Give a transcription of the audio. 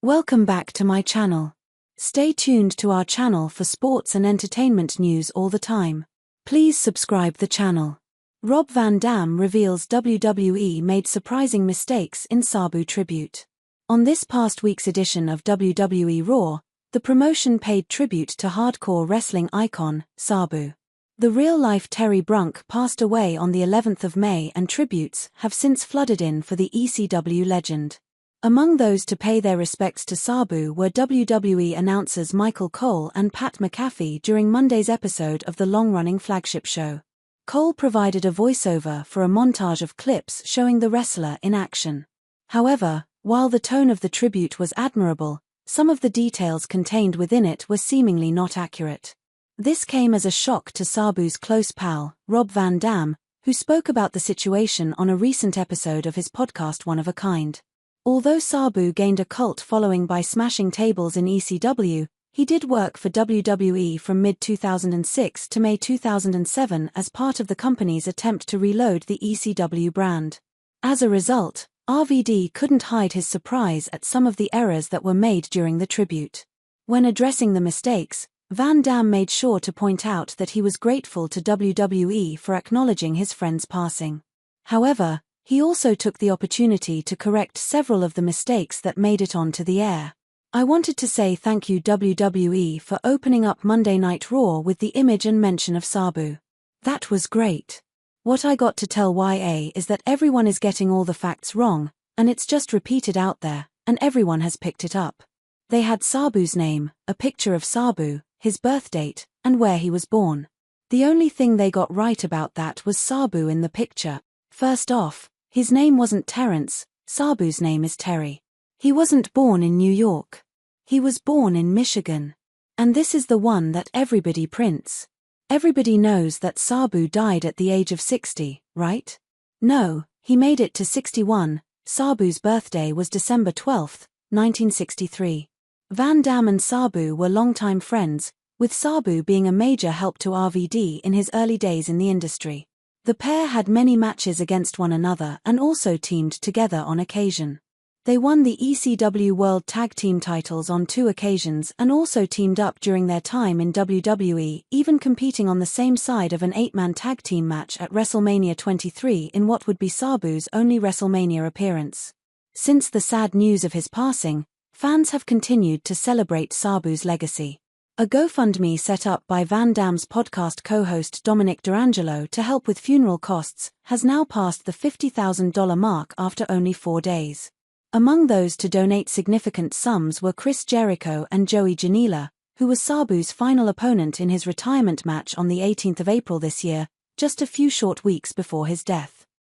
Welcome back to my channel. Stay tuned to our channel for sports and entertainment news all the time. Please subscribe the channel. Rob Van Dam reveals WWE made surprising mistakes in Sabu tribute. On this past week's edition of WWE Raw, the promotion paid tribute to hardcore wrestling icon, Sabu. The real-life Terry Brunk passed away on the 11th of May and tributes have since flooded in for the ECW legend. Among those to pay their respects to Sabu were WWE announcers Michael Cole and Pat McAfee during Monday's episode of the long-running flagship show. Cole provided a voiceover for a montage of clips showing the wrestler in action. However, while the tone of the tribute was admirable, some of the details contained within it were seemingly not accurate. This came as a shock to Sabu's close pal, Rob Van Dam, who spoke about the situation on a recent episode of his podcast One of a Kind. Although Sabu gained a cult following by smashing tables in ECW, he did work for WWE from mid-2006 to May 2007 as part of the company's attempt to reload the ECW brand. As a result, RVD couldn't hide his surprise at some of the errors that were made during the tribute. When addressing the mistakes, Van Dam made sure to point out that he was grateful to WWE for acknowledging his friend's passing. However, he also took the opportunity to correct several of the mistakes that made it onto the air. "I wanted to say thank you WWE for opening up Monday Night Raw with the image and mention of Sabu. That was great. What I got to tell YA is that everyone is getting all the facts wrong, and it's just repeated out there, and everyone has picked it up. They had Sabu's name, a picture of Sabu, his birth date, and where he was born. The only thing they got right about that was Sabu in the picture. First off, his name wasn't Terrence, Sabu's name is Terry. He wasn't born in New York. He was born in Michigan. And this is the one that everybody prints. Everybody knows that Sabu died at the age of 60, right? No, he made it to 61. Sabu's birthday was December 12, 1963. Van Dam and Sabu were longtime friends, with Sabu being a major help to RVD in his early days in the industry. The pair had many matches against one another and also teamed together on occasion. They won the ECW World Tag Team titles on 2 occasions and also teamed up during their time in WWE, even competing on the same side of an 8-man tag team match at WrestleMania 23 in what would be Sabu's only WrestleMania appearance. Since the sad news of his passing, fans have continued to celebrate Sabu's legacy. A GoFundMe set up by Van Dam's podcast co-host Dominic D'Angelo to help with funeral costs has now passed the $50,000 mark after only 4 days. Among those to donate significant sums were Chris Jericho and Joey Janela, who was Sabu's final opponent in his retirement match on the 18th of April this year, just a few short weeks before his death.